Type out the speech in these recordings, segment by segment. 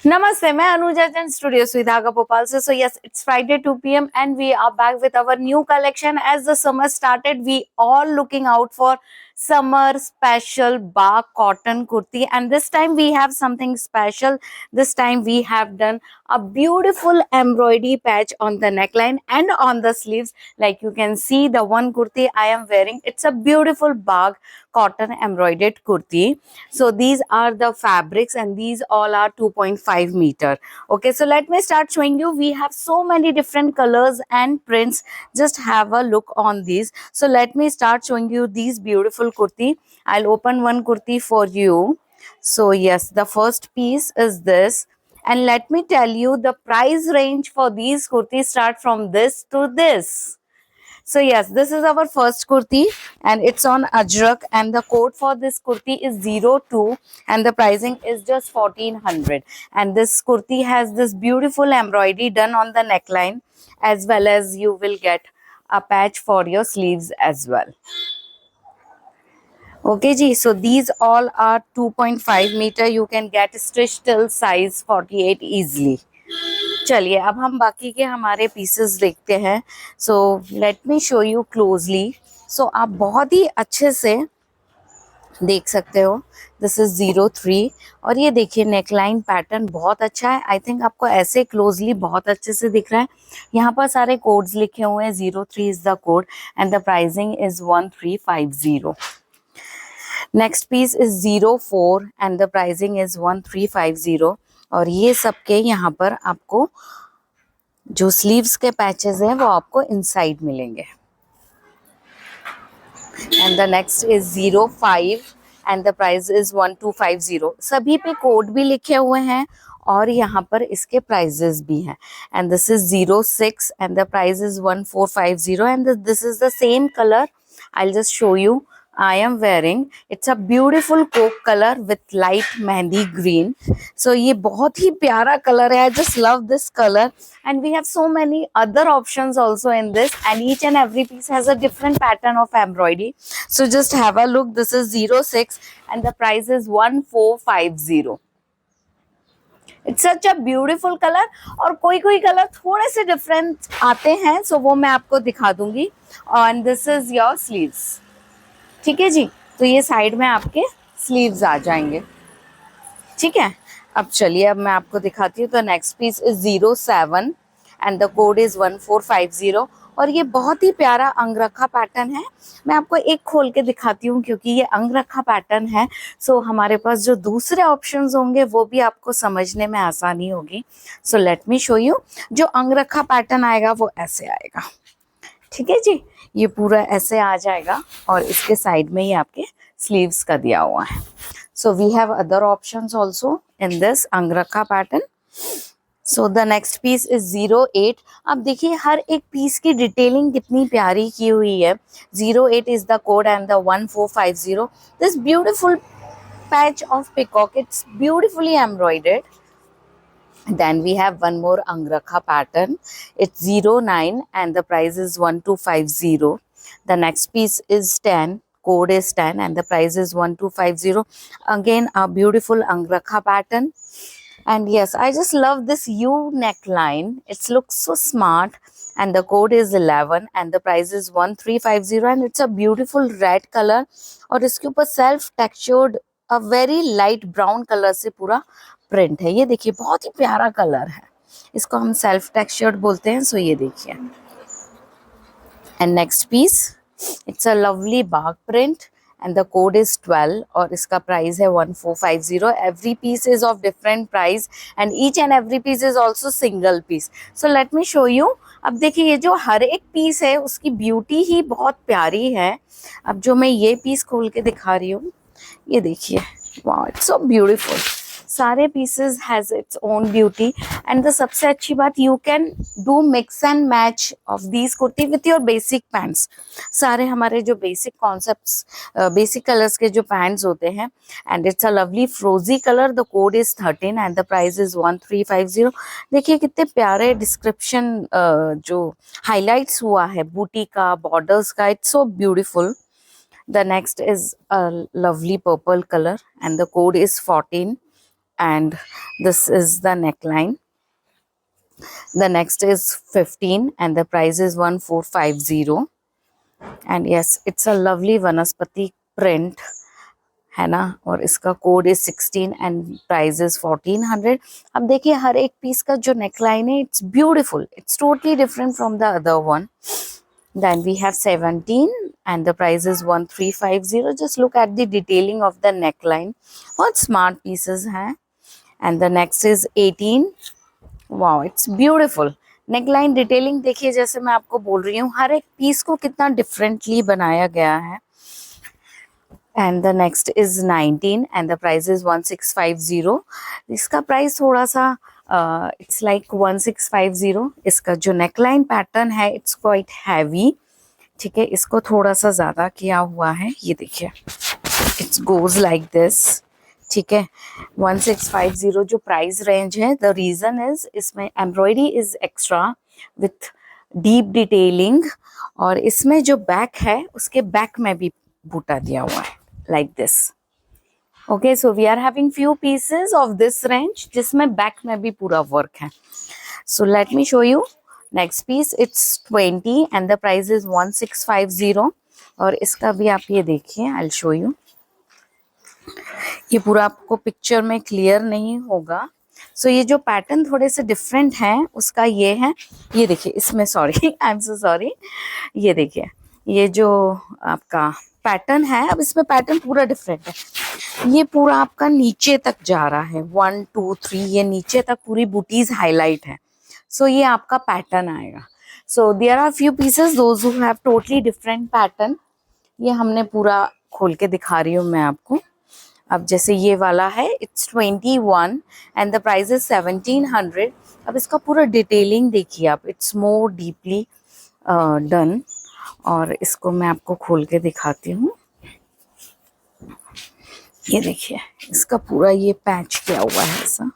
Namaste, मैं Anuja Jain studio सुविधागा Bhopal से. So yes, it's Friday 2 p.m. and we are back with our new collection. As the summer started, we all looking out for summer special bar cotton kurti, and this time we have something special. This time we have done a beautiful embroidery patch on the neckline and on the sleeves. Like you can see, the one kurti I am wearing, it's a beautiful bar cotton embroidered kurti. So these are the fabrics and these all are 2.5 meter. Okay, so let me start showing you. We have so many different colors and prints. Just have a look on these. So let me start showing you these beautiful kurti. I'll open one kurti for you. So yes, the first piece is this. And let me tell you, the price range for these kurtis start from this to this. So yes, this is our first kurti and it's on Ajrak, and the code for this kurti is 02 and the pricing is just 1400. And this kurti has this beautiful embroidery done on the neckline, as well as you will get a patch for your sleeves as well. Okay ji, so these all are 2.5 meter. You can get stitched till size 48 easily. चलिए अब हम बाकी के हमारे pieces देखते हैं. So let me show you closely. So आप बहुत ही अच्छे से देख सकते हो. दिस इज 03 और ये देखिए नेकलाइन पैटर्न बहुत अच्छा है. आई थिंक आपको ऐसे क्लोजली बहुत अच्छे से दिख रहा है. यहाँ पर सारे कोड्स लिखे हुए हैं. 03 is the code and the pricing is 1350. Next piece is 04 and the pricing is 1350. और ये सबके यहाँ पर आपको जो स्लीव्स के पैचेस हैं वो आपको इनसाइड मिलेंगे. And the next is 05 and the price is 1250. सभी पे कोड भी लिखे हुए हैं और यहाँ पर इसके प्राइजेस भी हैं. And this is 06 and the price is 1450 and this is the same colour. I'll just show you. I am wearing. It's a beautiful coke color with light mehndi green. So ये बहुत ही प्यारा color है. I just love this color. And we have so many other options also in this. And each and every piece has a different pattern of embroidery. So just have a look. This is 06 and the price is 1450. It's such a beautiful colour. और कोई कोई colour थोड़े से different आते हैं, सो वो मैं आपको दिखा दूंगी. And this is your sleeves. ठीक है जी, तो ये साइड में आपके स्लीव्स आ जाएंगे. ठीक है, अब चलिए अब मैं आपको दिखाती हूँ. तो next piece is 07 and the code is 1450. और ये बहुत ही प्यारा अंगरखा पैटर्न है. मैं आपको एक खोल के दिखाती हूँ क्योंकि ये अंगरखा पैटर्न है. सो हमारे पास जो दूसरे ऑप्शंस होंगे वो भी आपको समझने में आसानी होगी. सो लेट मी शो यू. जो अंगरखा पैटर्न आएगा वो ऐसे आएगा. ठीक है जी, ये पूरा ऐसे आ जाएगा और इसके साइड में ही आपके स्लीव्स का दिया हुआ है. So we have other options also in this angrakha pattern. So the next piece is 08. अब देखिए हर एक पीस की डिटेलिंग कितनी प्यारी की हुई है. 08 is the code and the 1450. This beautiful patch of peacock, it's beautifully embroidered. Then we have one more angrakha pattern. It's 09 and the price is 1250. The next piece is 10. Code is 10 and the price is 1250. Again a beautiful angrakha pattern. And yes, I just love this U neckline. It looks so smart. And the code is 11 and the price is 1350 and it's a beautiful red color. और इसके ऊपर self textured a very light brown color से पूरा print है. ये देखिए बहुत ही प्यारा कलर है. इसको हम सेल्फ टेक्सचर्ड बोलते हैं. सो ये देखिए. And next piece, it's a lovely Bagh print and the code is 12 और इसका प्राइस है 1450. Every piece is of different price and each and every piece is also single piece. So let me show you. अब देखिए ये जो हर एक piece है उसकी ब्यूटी ही बहुत प्यारी है. अब जो मैं ये पीस खोल के दिखा रही हूँ, ये देखिए, वाओ इट्स सो ब्यूटीफुल. सारे pieces has its own beauty. And the सबसे अच्छी बात, you can do mix and match of these kurti with your basic pants. सारे हमारे जो बेसिक कॉन्सेप्ट्स, बेसिक कलर्स के जो पैंट्स होते हैं. एंड इट्स अ लवली फ्रोजी colour. The code is 13 and the price is 1350. देखिए कितने प्यारे डिस्क्रिप्शन जो हाईलाइट्स हुआ है बूटी का, बॉर्डर्स का. It's so beautiful. The next is a lovely purple color and the code is 14 and this is the neckline. The next is 15 and the price is 1450. And yes, it's a lovely वनस्पति print है ना, और इसका code is 16 and price is 1400. अब देखिए हर एक piece का जो नेकलाइन है, it's beautiful, it's totally different from the other one. Then we have 17 and the price is 1350. Just look at the detailing of the neckline. What smart pieces हैं. And the next is 18. Wow, it's beautiful. Neckline detailing देखिए, जैसे मैं आपको बोल रही हूँ, हर एक piece को कितना डिफरेंटली बनाया गया है. And the next is 19 and the price is 1650. इसका प्राइस थोड़ा सा it's like 1650. इसका जो नेकलाइन पैटर्न है, it's quite heavy. ठीक है, इसको थोड़ा सा ज़्यादा किया हुआ है. ये देखिए, it goes like this. ठीक है, 1650 जो प्राइस रेंज है, द रीज़न इज इसमें embroidery is extra with deep detailing, और इसमें जो बैक है उसके बैक में भी बूटा दिया हुआ है like this. Okay, so we are having few pieces of this range जिसमें बैक में भी पूरा वर्क है. So let me show you next piece. It's 20 and the price is 1650. और इसका भी आप ये देखिए, I'll show you. ये पूरा आपको पिक्चर में क्लियर नहीं होगा. सो ये जो पैटर्न थोड़े से डिफरेंट है उसका ये है, ये देखिए इसमें, sorry I am so sorry, ये देखिए ये जो आपका पैटर्न है, अब इसमें पैटर्न पूरा डिफरेंट है. ये पूरा आपका नीचे तक जा रहा है, 1 2 3, ये नीचे तक पूरी बूटीज हाईलाइट है. सो ये आपका पैटर्न आएगा. So there are few pieces those who have totally different pattern. ये हमने पूरा खोल के दिखा रही हूँ मैं आपको. अब जैसे ये वाला है, it's 21 and the price is 1700. अब इसका पूरा डिटेलिंग देखिए आप, इट्स मोर डीपली डन. और इसको मैं आपको खोल के दिखाती हूँ. ये देखिए, इसका पूरा ये पैच किया हुआ है ऐसा.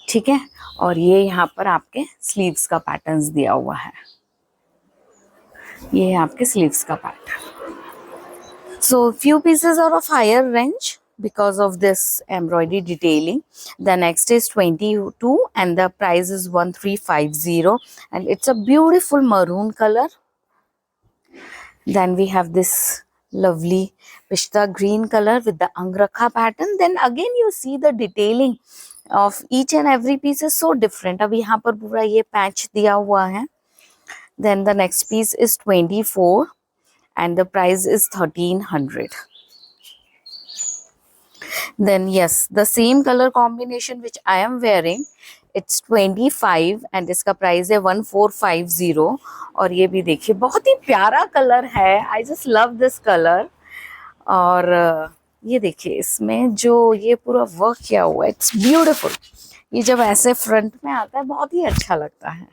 ठीक है, और ये यहाँ पर आपके स्लीव्स का पैटर्न्स दिया हुआ है. ये है आपके स्लीव्स का pattern. So few pieces are of higher range because of this embroidery detailing. The next is 22 and the price is 1350 and it's a beautiful maroon color. Then we have this lovely pista green color with the angrakha pattern. Then again you see the detailing of each and every piece is so different. अब यहाँ पर पूरा ये patch दिया हुआ है. Then the next piece is 24 and the price is 1300. Then yes, the same color combination which I am wearing, it's 25 and इसका price है 1450. और ये भी देखिए, बहुत ही प्यारा कलर है. I just love this color. और ये देखिए इसमें जो ये पूरा वर्क किया हुआ है, it's beautiful. ये जब ऐसे फ्रंट में आता है बहुत ही अच्छा लगता है.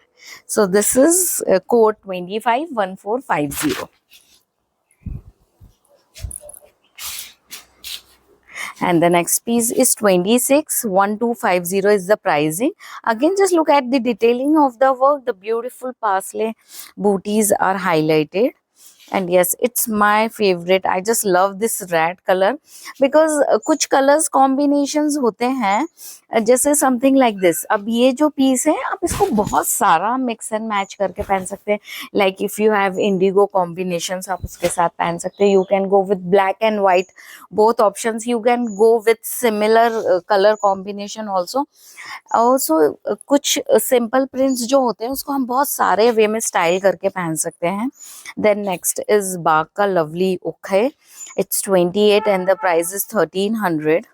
So this is code 25 1450. And the next piece is 26 1250 is the pricing. Again, just look at the detailing of the work. The beautiful parsley booties are highlighted. And yes, it's my favorite. I just love this red color because कुछ colors combinations होते हैं, जैसे something like this. अब ये जो piece है, आप इसको बहुत सारा mix and match करके पहन सकते हैं. Like if you have indigo combinations, आप उसके साथ पहन सकते हैं. You can go with black and white, both options. You can go with similar color combination also. कुछ simple prints जो होते हैं उसको हम बहुत सारे way में style करके पहन सकते हैं. Then next is Bag ka lovely ukhe. It's 28 and the price is 1300.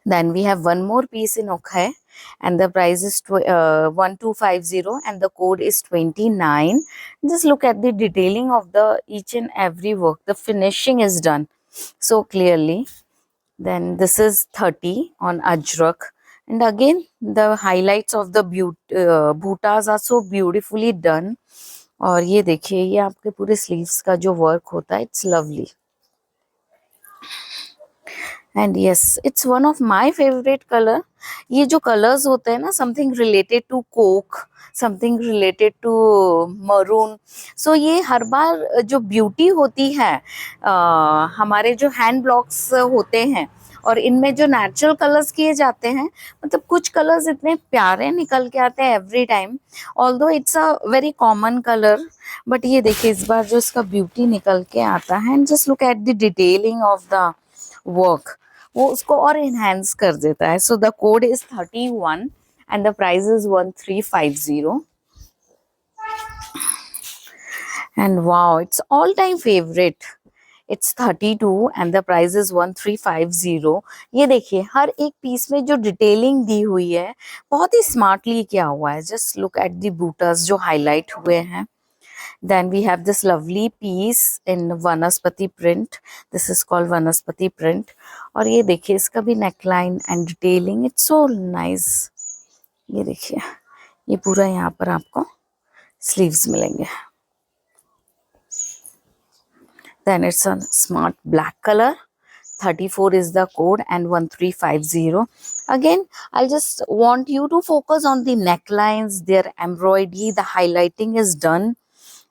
Then we have one more piece in ukhe and the price is 1250 and the code is 29. Just look at the detailing of the each and every work. The finishing is done so clearly. Then this is 30 on Ajrak. And again, the highlights of the bootas are so beautifully done. और ये देखिए, ये आपके पूरे sleeves का जो work होता है, it's lovely. And yes, it's one of my favourite colour. ये जो कलर्स होते हैं ना, something related to coke, something related to maroon. So ये हर बार जो ब्यूटी होती है, हमारे जो हैंड ब्लॉक्स होते हैं और इनमें जो नेचुरल कलर्स किए जाते हैं, मतलब कुछ कलर्स इतने प्यारे निकल के आते हैं every time, although it's a very common colour, but ये देखिए इस बार जो इसका ब्यूटी निकल के आता है, and just look at the detailing of the work, वो उसको और इनहेंस कर देता है. So the code is 31 and the price is 1350. And wow, it's all time favorite. It's 32 and the price is 1350. ये देखिए हर एक पीस में जो डिटेलिंग दी हुई है बहुत ही स्मार्टली किया हुआ है. जस्ट लुक एट द बूटास जो हाईलाइट हुए हैं. Then we have this lovely piece in वनस्पति print. This is called वनस्पति print. और ये देखिए इसका भी neckline and detailing. It's so nice. ये देखिए ये पूरा यहाँ पर आपको sleeves मिलेंगे. Then it's a smart black color. 34 is the code and 1350. Again, I just want you to focus on the necklines, their embroidery, the highlighting is done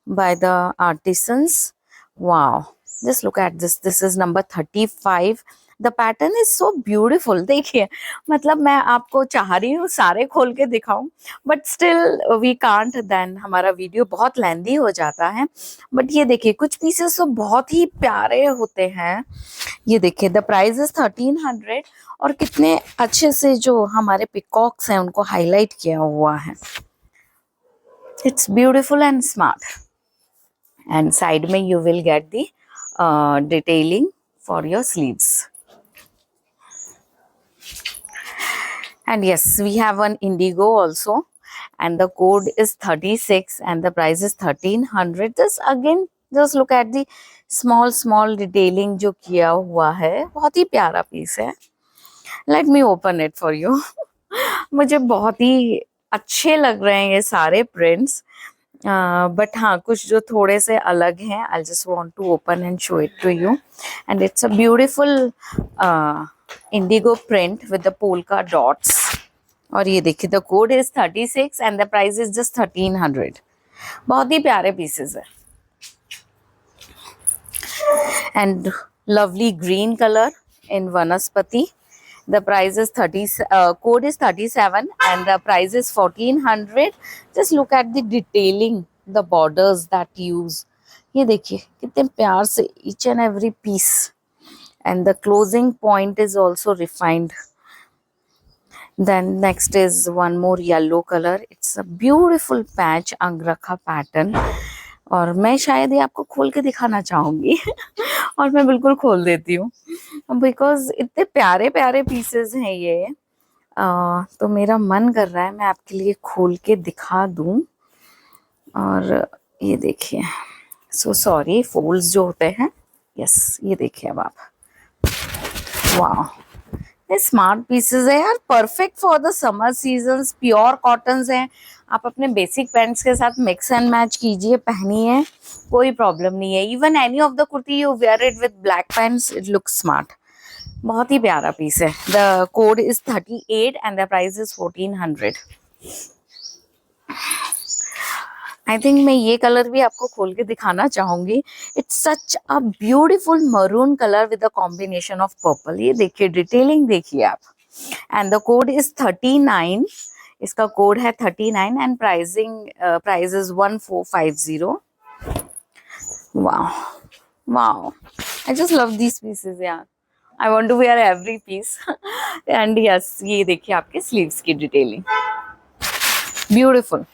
by the artisans. Wow, just look at this. This is number 35. The pattern is so beautiful. देखिए मतलब मैं आपको चाह रही हूँ सारे खोल के दिखाऊं, but still we can't, then हमारा वीडियो बहुत लेंदी हो जाता है. बट ये देखिए कुछ पीसेस तो बहुत ही प्यारे होते हैं. ये देखिए द प्राइस इज 1300 और कितने अच्छे से जो हमारे पिकॉक्स हैं उनको हाईलाइट किया हुआ है. It's beautiful and smart. And side में you will get the detailing for your sleeves. And yes, we have one indigo also, and the code is 36 and the price is 1300. Just look at the small detailing जो किया हुआ है. बहुत ही प्यारा piece है. Let me open it for you. मुझे बहुत ही अच्छे लग रहे हैं ये सारे prints, बट हाँ कुछ जो थोड़े से अलग हैं. I just want to open and show it to you. And it's a beautiful indigo print with the polka dots. और ये देखिए the code is 36 and the price is just 1300. बहुत ही प्यारे पीसेस है. And lovely green colour in वनस्पति. The price is 30, code is 37 and the price is 1400. Just look at the detailing, the borders that use. ये देखिए कितने प्यार से each and every piece, and the closing point is also refined. Then next is one more yellow color. It's a beautiful patch अंगरखा pattern. और मैं शायद ये आपको खोल के दिखाना चाहूंगी और मैं बिल्कुल खोल देती हूँ बिकॉज इतने प्यारे प्यारे पीसेस हैं ये. तो मेरा मन कर रहा है मैं आपके लिए खोल के दिखा दूँ. और ये देखिए, सो सॉरी, फोल्ड्स जो होते हैं, यस ये देखिए अब आप. वाह, ये स्मार्ट पीसेस है यार, perfect for the summer seasons. Pure cottons हैं. आप अपने बेसिक पैंट्स के साथ मिक्स एंड मैच कीजिए, पहनिए, कोई प्रॉब्लम नहीं है. Even any of the kurti you wear it with black pants, it looks smart. बहुत ही प्यारा पीस है. The code is 38 and the price is 1400. I think मैं ये कलर भी आपको खोल के दिखाना चाहूंगी. It's such a beautiful maroon colour with a combination of purple. ये देखिए डिटेलिंग देखिए आप. And the code is 39. इसका कोड है 39 and price is 1450. Wow wow, I just love this pieces यार. I want to wear every piece. And yes, ये देखिए आपके स्लीव्स की detailing, beautiful.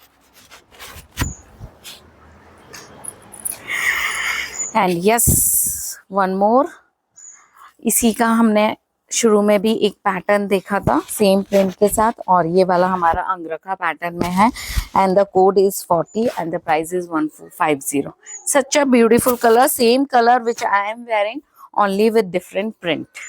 And yes, one more. इसी का हमने शुरू में भी एक पैटर्न देखा था सेम प्रिंट के साथ, और ये वाला हमारा अंगरखा पैटर्न में है. And the code is 40 and the price is 1450. Such a beautiful colour, same colour which I am wearing, only with different print.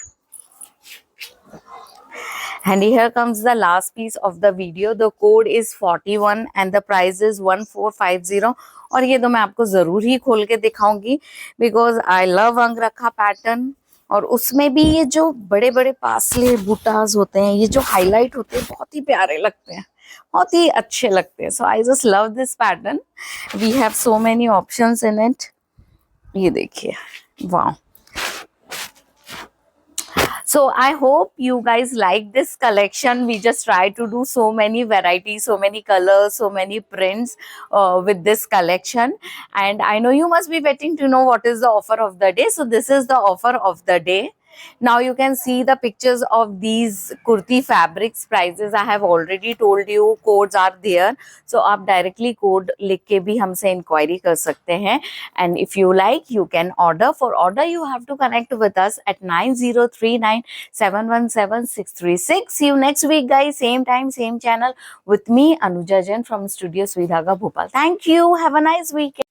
And here comes the last piece of the video. The code is 41 and the price is 1450. और ये तो मैं आपको जरूर ही खोल के दिखाऊंगी because I love अंगरखा pattern. और उसमें भी ये जो बड़े बड़े पासले बूटास होते हैं, ये जो हाईलाइट होते हैं, बहुत ही प्यारे लगते हैं, बहुत ही अच्छे लगते हैं. So I just love this pattern. We have so many options in it. ये देखिए, वाह. So I hope you guys like this collection. We just try to do so many varieties, so many colors, so many prints with this collection. And I know you must be waiting to know what is the offer of the day. So this is the offer of the day. Now you can see the pictures of these kurti fabrics. Prices I have already told you, codes are there. So आप directly code लिख के भी हमसे inquiry कर सकते हैं. And if you like, you can order. For order, you have to connect with us at 9039717636. See you next week, guys. Same time, same channel with me, Anuja Jain from Studio Sridhaga, Bhopal. Thank you. Have a nice weekend.